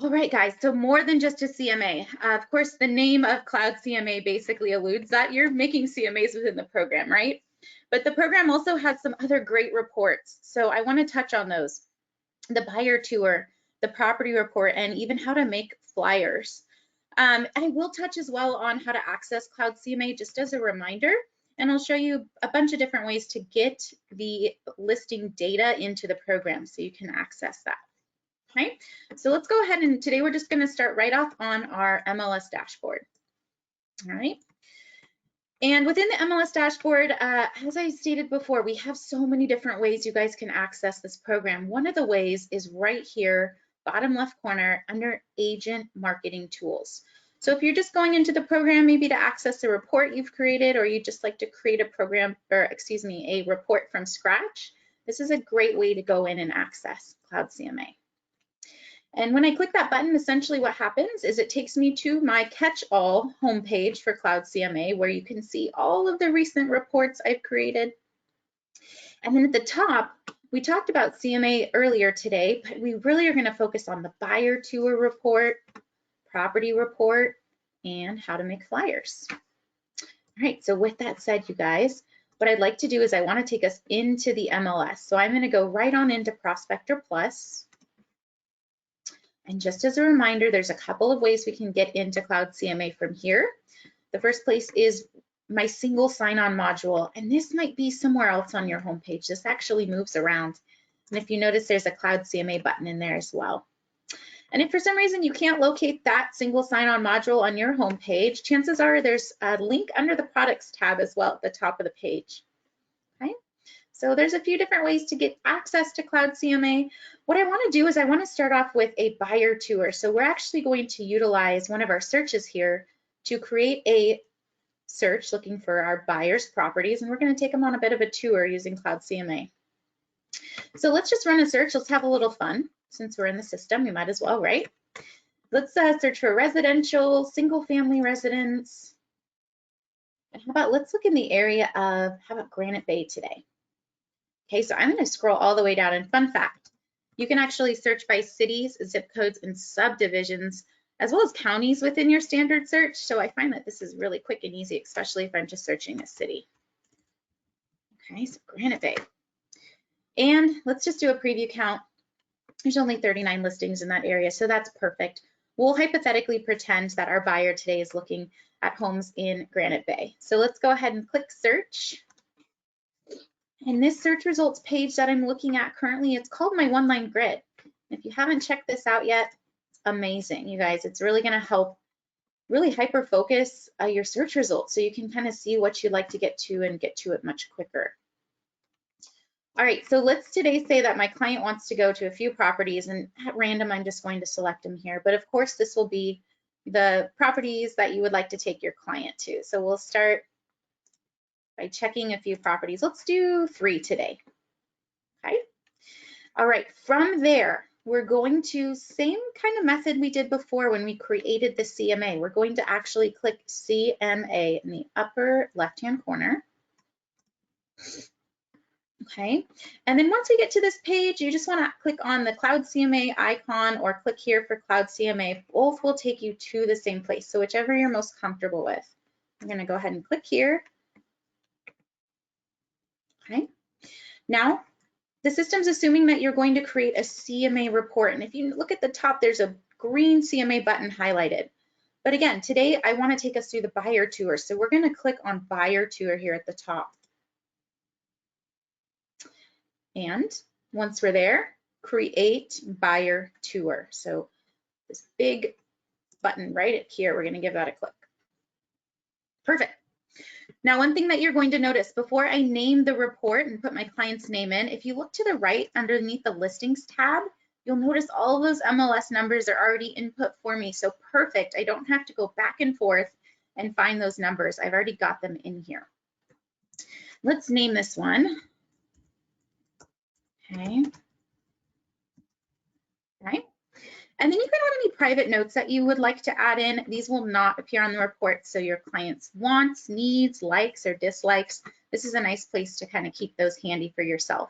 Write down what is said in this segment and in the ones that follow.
All right, guys, so more than just a CMA. Of course, the name of Cloud CMA basically alludes that you're making CMAs within the program, right? But the program also has some other great reports. So I want to touch on those. The buyer tour, the property report, and even how to make flyers. I will touch as well on how to access Cloud CMA just as a reminder, and I'll show you a bunch of different ways to get the listing data into the program so you can access that. Okay, so let's go ahead and today we're just going to start right off on our MLS dashboard. All right. And within the MLS dashboard, as I stated before, we have so many different ways you guys can access this program. One of the ways is right here, bottom left corner under Agent Marketing Tools. So if you're just going into the program, maybe to access a report you've created, or you just like to create a program, or excuse me, a report from scratch, this is a great way to go in and access Cloud CMA. And when I click that button, essentially what happens is it takes me to my catch-all homepage for Cloud CMA, where you can see all of the recent reports I've created. And then at the top, we talked about CMA earlier today, but we really are going to focus on the buyer tour report, property report, and how to make flyers. All right, so with that said, you guys, what I'd like to do is I want to take us into the MLS. So I'm going to go right on into Prospector Plus. And just as a reminder, there's a couple of ways we can get into Cloud CMA from here. The first place is my single sign-on module, and this might be somewhere else on your homepage. This actually moves around. And if you notice, there's a Cloud CMA button in there as well. And if for some reason you can't locate that single sign-on module on your homepage, chances are there's a link under the products tab as well at the top of the page. Okay? So there's a few different ways to get access to Cloud CMA. What I want to do is I want to start off with a buyer tour. So we're actually going to utilize one of our searches here to create a search looking for our buyers' properties, and we're going to take them on a bit of a tour using Cloud CMA. So let's just run a search. Let's have a little fun. Since we're in the system, we might as well, right? Let's search for residential, single family residence. And how about, let's look in the area of, how about Granite Bay today? Okay, so I'm going to scroll all the way down, and fun fact, you can actually search by cities, zip codes, and subdivisions, as well as counties within your standard search. So I find that this is really quick and easy, especially if I'm just searching a city. Okay, so Granite Bay. And let's just do a preview count. There's only 39 listings in that area, so that's perfect. We'll hypothetically pretend that our buyer today is looking at homes in Granite Bay. So let's go ahead and click search. And this search results page that I'm looking at currently, it's called my one-line grid. If you haven't checked this out yet, it's amazing, you guys. It's really going to help really hyper-focus your search results so you can kind of see what you'd like to get to and get to it much quicker. All right, so let's today say that my client wants to go to a few properties, and at random, I'm just going to select them here. But of course, this will be the properties that you would like to take your client to. So we'll start by checking a few properties. Let's do 3 today. Okay. All right, from there, we're going to, same kind of method we did before when we created the CMA. We're going to actually click CMA in the upper left-hand corner. Okay, and then once we get to this page, you just want to click on the Cloud CMA icon or click here for Cloud CMA. Both will take you to the same place, so whichever you're most comfortable with. I'm going to go ahead and click here. Okay, now the system's assuming that you're going to create a CMA report, and if you look at the top, there's a green CMA button highlighted. But again, today I want to take us through the buyer tour, so we're going to click on buyer tour here at the top. And once we're there, create buyer tour. So this big button right here, we're going to give that a click. Perfect. Now, one thing that you're going to notice before I name the report and put my client's name in, if you look to the right underneath the listings tab, you'll notice all of those MLS numbers are already input for me. So perfect. I don't have to go back and forth and find those numbers. I've already got them in here. Let's name this one. Okay. Right. And then you can add any private notes that you would like to add in. These will not appear on the report. So your client's wants, needs, likes, or dislikes. This is a nice place to kind of keep those handy for yourself.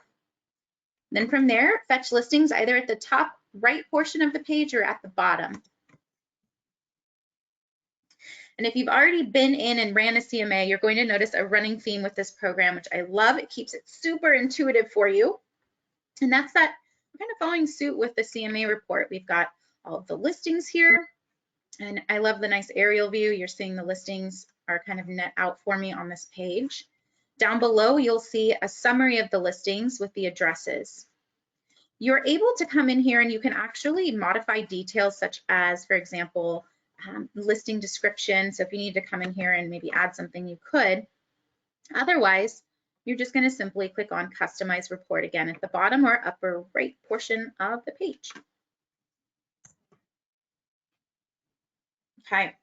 Then from there, fetch listings either at the top right portion of the page or at the bottom. And if you've already been in and ran a CMA, you're going to notice a running theme with this program, which I love. It keeps it super intuitive for you. And that's that we're kind of following suit with the CMA report. We've got all of the listings here. And I love the nice aerial view. You're seeing the listings are kind of net out for me on this page. Down below, you'll see a summary of the listings with the addresses. You're able to come in here and you can actually modify details such as, for example, listing description. So if you need to come in here and maybe add something, you could. Otherwise, you're just going to simply click on Customize Report again at the bottom or upper right portion of the page. Okay,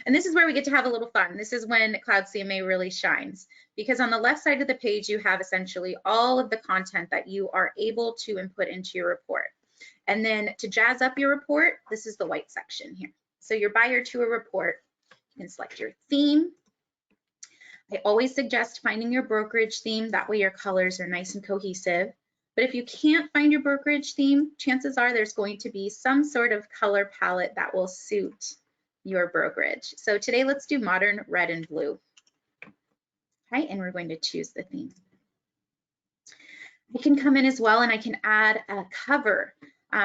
and this is where we get to have a little fun. This is when Cloud CMA really shines, because on the left side of the page, you have essentially all of the content that you are able to input into your report. And then to jazz up your report, this is the white section here. So your buyer tour report, you can select your theme. I always suggest finding your brokerage theme. That way your colors are nice and cohesive. But if you can't find your brokerage theme, chances are there's going to be some sort of color palette that will suit your brokerage. So today let's do modern red and blue. Okay, and we're going to choose the theme. I can come in as well and I can add a cover.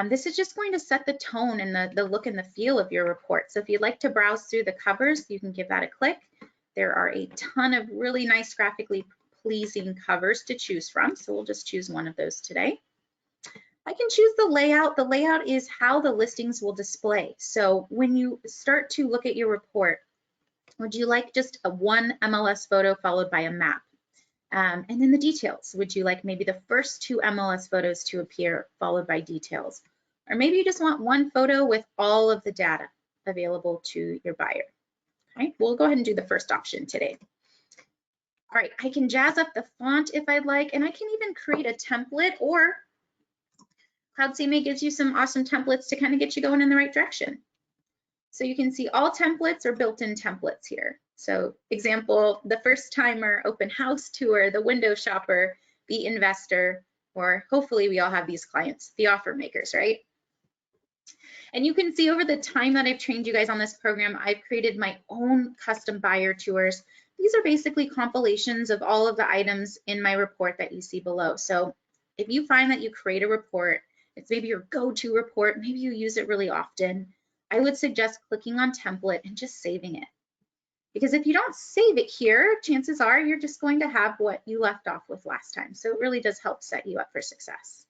This is just going to set the tone and the look and the feel of your report. So if you'd like to browse through the covers, you can give that a click. There are a ton of really nice graphically pleasing covers to choose from. So we'll just choose one of those today. I can choose the layout. The layout is how the listings will display. So when you start to look at your report, would you like just a one MLS photo followed by a map? And then the details. Would you like maybe the first two MLS photos to appear followed by details? Or maybe you just want one photo with all of the data available to your buyer. Okay, we'll go ahead and do the first option today. All right, I can jazz up the font if I'd like, and I can even create a template, or Cloud CMA gives you some awesome templates to kind of get you going in the right direction. So you can see all templates are built-in templates here. So example, the first timer, open house tour, the window shopper, the investor, or hopefully we all have these clients, the offer makers, right? And you can see over the time that I've trained you guys on this program, I've created my own custom buyer tours. These are basically compilations of all of the items in my report that you see below. So if you find that you create a report, it's maybe your go-to report, maybe you use it really often, I would suggest clicking on template and just saving it. Because if you don't save it here, chances are you're just going to have what you left off with last time. So it really does help set you up for success.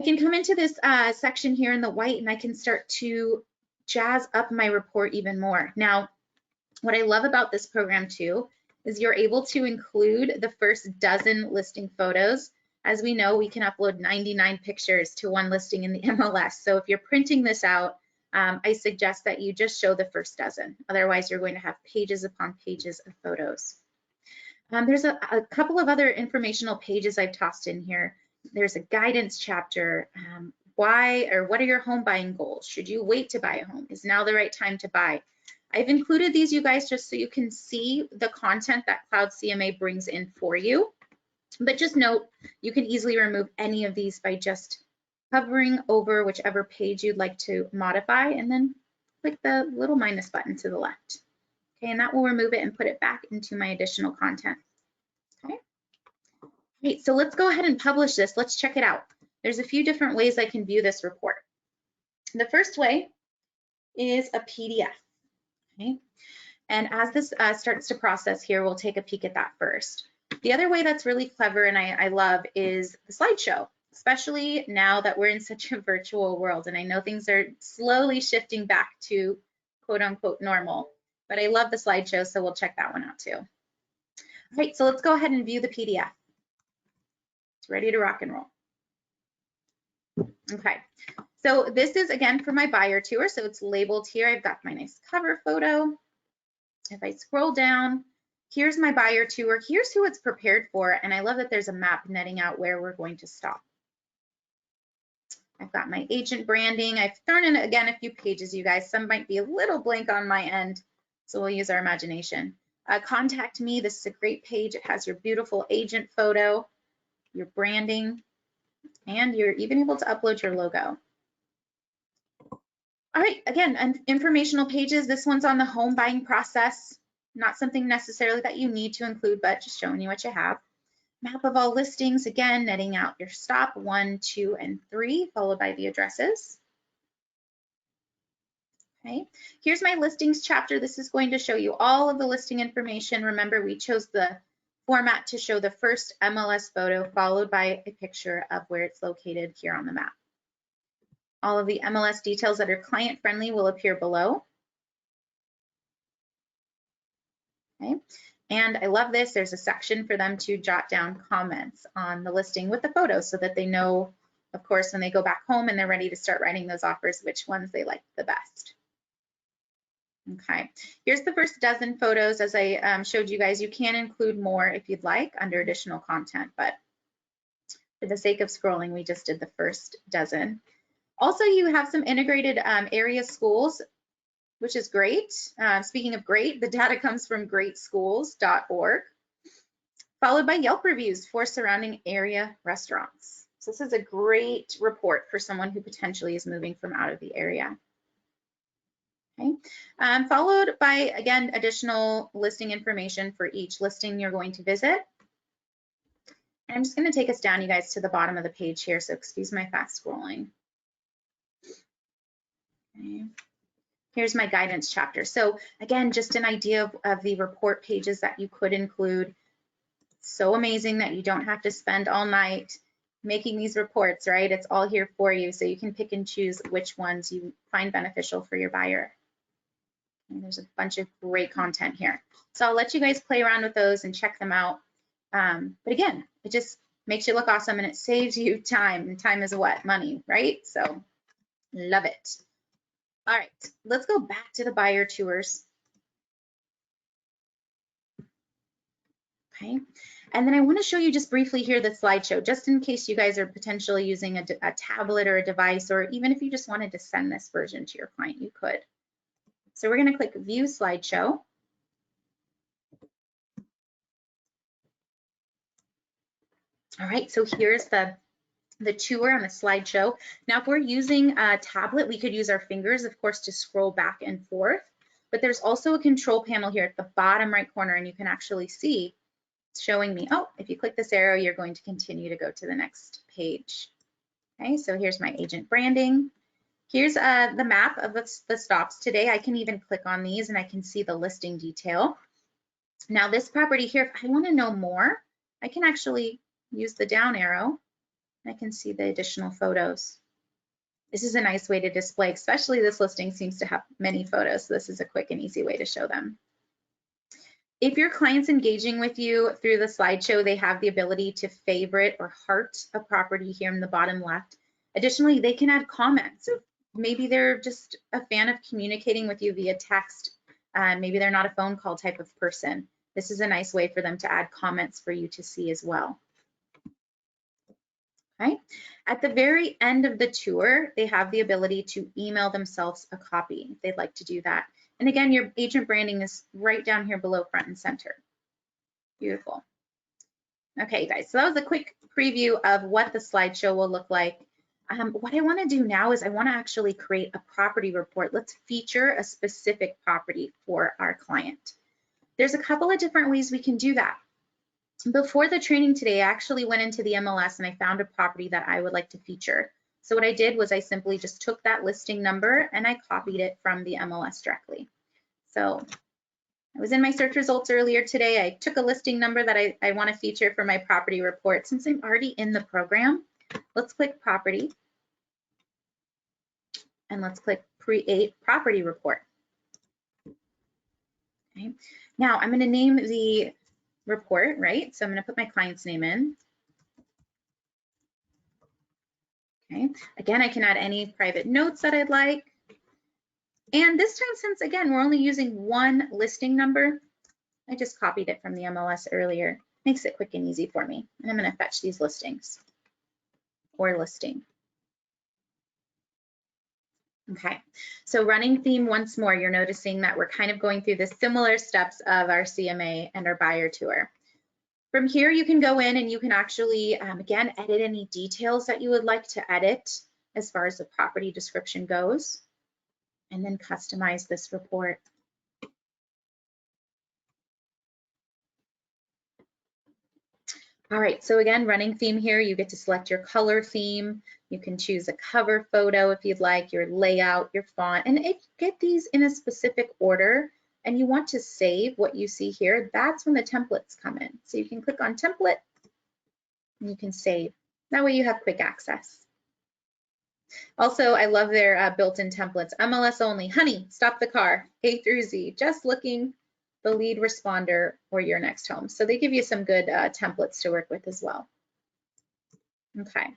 I can come into this section here in the white and I can start to jazz up my report even more. Now, what I love about this program too is you're able to include the first dozen listing photos. As we know, we can upload 99 pictures to one listing in the MLS. So if you're printing this out, I suggest that you just show the first dozen. Otherwise, you're going to have pages upon pages of photos. There's a couple of other informational pages I've tossed in here. There's a guidance chapter. Why or what are your home buying goals? Should you wait to buy a home? Is now the right time to buy? I've included these, you guys, just so you can see the content that Cloud CMA brings in for you. But just note, you can easily remove any of these by just hovering over whichever page you'd like to modify and then click the little minus button to the left. Okay, and that will remove it and put it back into my additional content. Okay. Great, so let's go ahead and publish this. Let's check it out. There's a few different ways I can view this report. The first way is a PDF. Okay. And as this starts to process here, we'll take a peek at that first. The other way that's really clever and I love is the slideshow, especially now that we're in such a virtual world. And I know things are slowly shifting back to quote unquote normal, but I love the slideshow, so we'll check that one out too. All right, so let's go ahead and view the PDF. It's ready to rock and roll. Okay, so this is again for my buyer tour. So it's labeled here. I've got my nice cover photo. If I scroll down, here's my buyer tour. Here's who it's prepared for. And I love that there's a map netting out where we're going to stop. I've got my agent branding. I've thrown in, again, a few pages, you guys. Some might be a little blank on my end, so we'll use our imagination. Contact me. This is a great page. It has your beautiful agent photo, your branding. And you're even able to upload your logo. All right, again, informational pages. This one's on the home buying process. Not something necessarily that you need to include, but just showing you what you have. Map of all listings, again, netting out your stop 1, 2, and 3, followed by the addresses. Okay, here's my listings chapter. This is going to show you all of the listing information. Remember, we chose the format to show the first MLS photo followed by a picture of where it's located here on the map. All of the MLS details that are client friendly will appear below. Okay, and I love this. There's a section for them to jot down comments on the listing with the photos so that they know, of course, when they go back home and they're ready to start writing those offers, which ones they like the best. Okay, here's the first dozen photos. As I showed you guys, you can include more if you'd like under additional content, but for the sake of scrolling, we just did the first dozen. Also, you have some integrated area schools, which is great. Speaking of great, the data comes from greatschools.org, followed by Yelp reviews for surrounding area restaurants. So this is a great report for someone who potentially is moving from out of the area. Okay, followed by, again, additional listing information for each listing you're going to visit. And I'm just going to take us down, you guys, to the bottom of the page here, so excuse my fast scrolling. Okay. Here's my guidance chapter. So again, just an idea of the report pages that you could include. So amazing that you don't have to spend all night making these reports, right? It's all here for you, so you can pick and choose which ones you find beneficial for your buyer. And there's a bunch of great content here. So I'll let you guys play around with those and check them out. But again, it just makes you look awesome and it saves you time. And time is what? Money, right? So love it. All right, let's go back to the buyer tours. Okay, and then I want to show you just briefly here the slideshow, just in case you guys are potentially using a tablet or a device, or even if you just wanted to send this version to your client, you could. So we're going to click View Slideshow. All right, so here's the tour on the slideshow. Now, if we're using a tablet, we could use our fingers, of course, to scroll back and forth. But there's also a control panel here at the bottom right corner, and you can actually see it's showing me, oh, if you click this arrow, you're going to continue to go to the next page. Okay, so here's my agent branding. Here's the map of the stops today. I can even click on these and I can see the listing detail. Now this property here, if I want to know more, I can actually use the down arrow and I can see the additional photos. This is a nice way to display, especially this listing seems to have many photos. So this is a quick and easy way to show them. If your client's engaging with you through the slideshow, they have the ability to favorite or heart a property here in the bottom left. Additionally, they can add comments. Maybe they're just a fan of communicating with you via text. Maybe they're not a phone call type of person. This is a nice way for them to add comments for you to see as well. Okay. At the very end of the tour, they have the ability to email themselves a copy if they'd like to do that. And again, your agent branding is right down here below front and center. Beautiful. Okay, guys, so that was a quick preview of what the slideshow will look like. What I want to do now is I want to actually create a property report. Let's feature a specific property for our client. There's a couple of different ways we can do that. Before the training today, I actually went into the MLS and I found a property that I would like to feature. So what I did was I simply just took that listing number and I copied it from the MLS directly. So I was in my search results earlier today. I took a listing number that I want to feature for my property report. Since I'm already in the program, let's click property and let's click create property report. Okay. Now I'm going to name the report, right? So I'm going to put my client's name in. Okay. Again, I can add any private notes that I'd like. And this time, since again, we're only using one listing number, I just copied it from the MLS earlier. Makes it quick and easy for me. And I'm going to fetch these listings or listing. Okay, so running theme once more, you're noticing that we're kind of going through the similar steps of our CMA and our buyer tour. From here, you can go in and you can actually, again, edit any details that you would like to edit as far as the property description goes, and then customize this report. All right, so again, running theme here, you get to select your color theme. You can choose a cover photo if you'd like, your layout, your font, and if you get these in a specific order and you want to save what you see here, that's when the templates come in. So you can click on template and you can save. That way you have quick access. Also, I love their built-in templates. MLS only, honey, stop the car, A through Z, just looking, the lead responder, or your next home. So they give you some good templates to work with as well. Okay.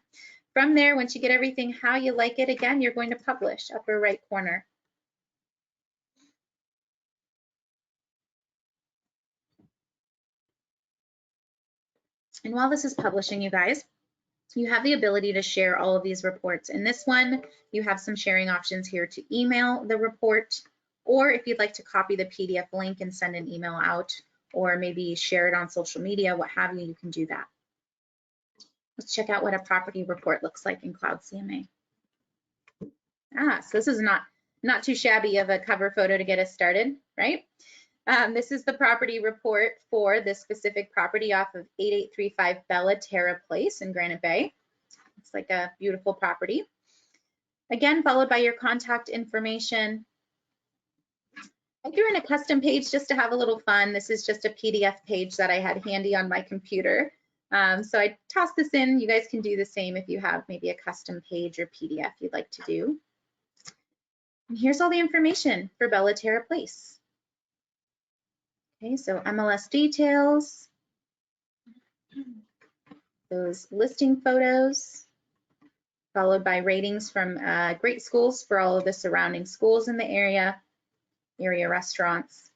From there, once you get everything how you like it, again, you're going to publish, upper right corner. And while this is publishing, you guys, you have the ability to share all of these reports. In this one, you have some sharing options here to email the report, or if you'd like to copy the PDF link and send an email out, or maybe share it on social media, what have you, you can do that. Let's check out what a property report looks like in Cloud CMA. So this is not too shabby of a cover photo to get us started, right? This is the property report for this specific property off of 8835 Bella Terra Place in Granite Bay. It's like a beautiful property. Again, followed by your contact information. I threw in a custom page just to have a little fun. This is just a PDF page that I had handy on my computer. So I tossed this in. You guys can do the same if you have maybe a custom page or PDF you'd like to do. And here's all the information for Bella Terra Place. Okay, so MLS details, those listing photos, followed by ratings from great schools for all of the surrounding schools in the area restaurants.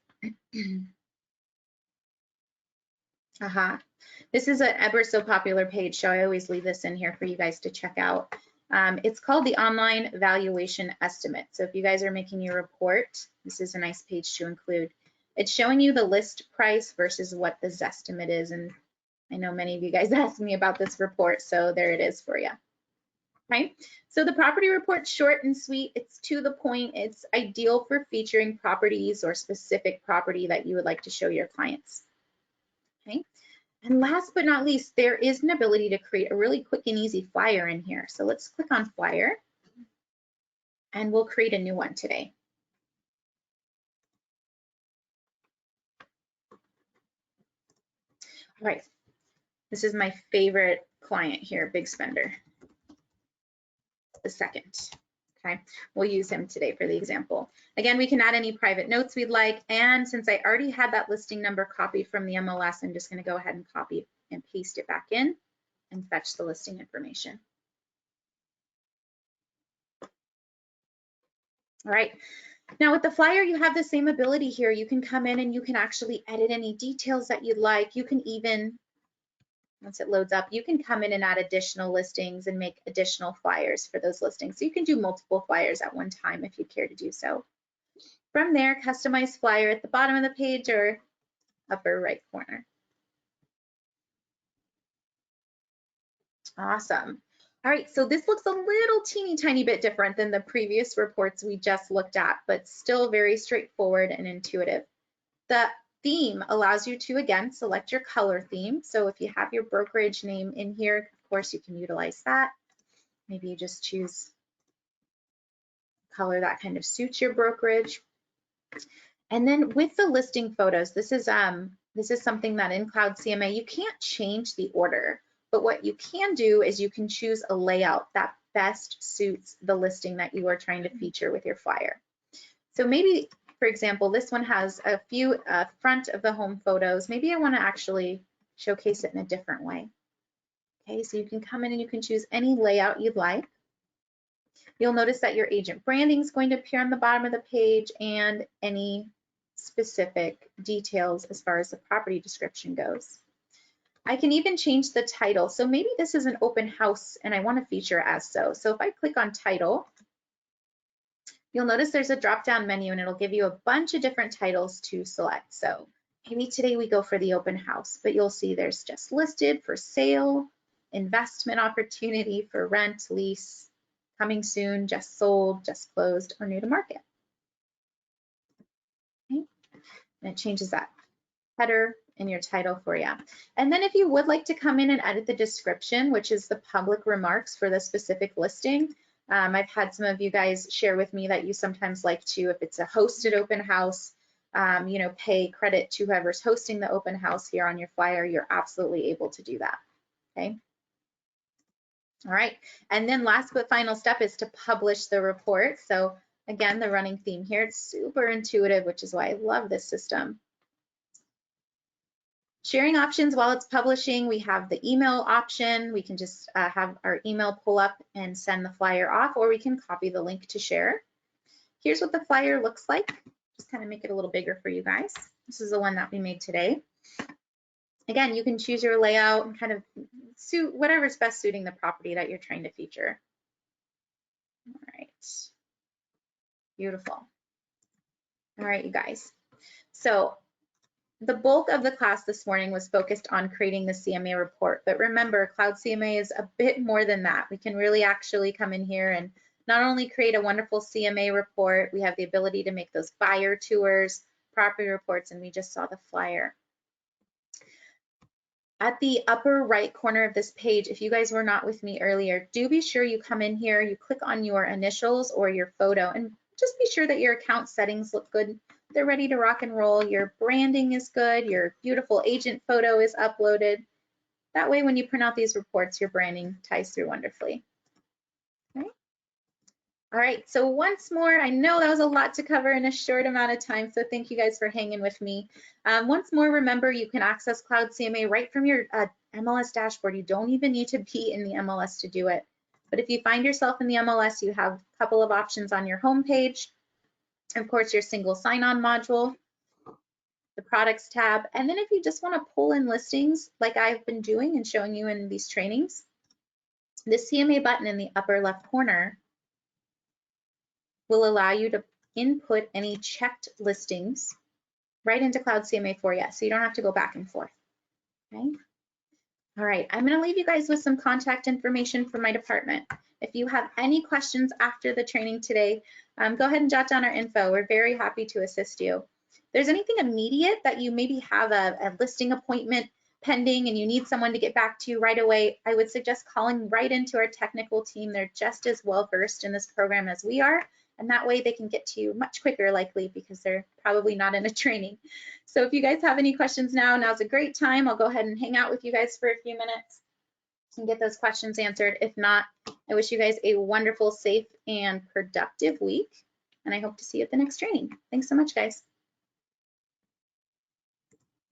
This is an ever so popular page, so I always leave this in here for you guys to check out. It's called the Online Valuation Estimate. So if you guys are making your report, this is a nice page to include. It's showing you the list price versus what the Zestimate is. And I know many of you guys asked me about this report, so there it is for you. Right? So the property report's short and sweet. It's to the point. It's ideal for featuring properties or specific property that you would like to show your clients. Okay. And last but not least, there is an ability to create a really quick and easy flyer in here. So let's click on flyer and we'll create a new one today. All right, this is my favorite client here, Big Spender. The second. Okay, we'll use him today for the example. Again, we can add any private notes we'd like, and since I already had that listing number copied from the MLS, I'm just going to go ahead and copy and paste it back in and fetch the listing information. All right, now with the flyer, you have the same ability here. You can come in and you can actually edit any details that you'd like. You can even, once it loads up, you can come in and add additional listings and make additional flyers for those listings. So you can do multiple flyers at one time if you care to do so. From there, customize flyer at the bottom of the page or upper right corner. Awesome. All right, so this looks a little teeny tiny bit different than the previous reports we just looked at, but still very straightforward and intuitive. The theme allows you to, again, select your color theme. So if you have your brokerage name in here, of course, you can utilize that. Maybe you just choose color that kind of suits your brokerage. And then with the listing photos, this is something that in Cloud CMA, you can't change the order, but what you can do is you can choose a layout that best suits the listing that you are trying to feature with your flyer. So maybe, for example, this one has a few front of the home photos. Maybe I want to actually showcase it in a different way. Okay, so you can come in and you can choose any layout you'd like. You'll notice that your agent branding is going to appear on the bottom of the page and any specific details as far as the property description goes. I can even change the title. So maybe this is an open house and I want to feature as so. So if I click on title, you'll notice there's a drop-down menu and it'll give you a bunch of different titles to select. So maybe today we go for the open house, but you'll see there's just listed for sale, investment opportunity for rent, lease, coming soon, just sold, just closed, or new to market. Okay. And it changes that header in your title for you. And then if you would like to come in and edit the description, which is the public remarks for the specific listing, I've had some of you guys share with me that you sometimes like to, if it's a hosted open house, you know, pay credit to whoever's hosting the open house here on your flyer. You're absolutely able to do that. Okay. All right. And then last but final step is to publish the report. So again, the running theme here, it's super intuitive, which is why I love this system. Sharing options while it's publishing, we have the email option. We can just have our email pull up and send the flyer off, or we can copy the link to share. Here's what the flyer looks like. Just kind of make it a little bigger for you guys. This is the one that we made today. Again, you can choose your layout and kind of suit whatever's best suiting the property that you're trying to feature. All right. Beautiful. All right, you guys. So the bulk of the class this morning was focused on creating the CMA report, but remember, Cloud CMA is a bit more than that. We can really actually come in here and not only create a wonderful CMA report, we have the ability to make those buyer tours, property reports, and we just saw the flyer. At the upper right corner of this page, if you guys were not with me earlier, do be sure you come in here, you click on your initials or your photo, and just be sure that your account settings look good. They're ready to rock and roll. Your branding is good. Your beautiful agent photo is uploaded. That way, when you print out these reports, your branding ties through wonderfully. Okay. All right, so once more, I know that was a lot to cover in a short amount of time, so thank you guys for hanging with me. Once more, remember, you can access Cloud CMA right from your MLS dashboard. You don't even need to be in the MLS to do it. But if you find yourself in the MLS, you have a couple of options on your home page. Of course, your single sign-on module, the products tab, and then if you just want to pull in listings like I've been doing and showing you in these trainings, the CMA button in the upper left corner will allow you to input any checked listings right into Cloud CMA for you, so you don't have to go back and forth. Okay. All right, I'm going to leave you guys with some contact information for my department. If you have any questions after the training today, go ahead and jot down our info. We're very happy to assist you. If there's anything immediate that you maybe have a listing appointment pending and you need someone to get back to you right away, I would suggest calling right into our technical team. They're just as well versed in this program as we are, and that way they can get to you much quicker likely because they're probably not in a training. So if you guys have any questions now's a great time. I'll go ahead and hang out with you guys for a few minutes and get those questions answered. If not, I wish you guys a wonderful, safe, and productive week, and I hope to see you at the next training. Thanks so much, guys.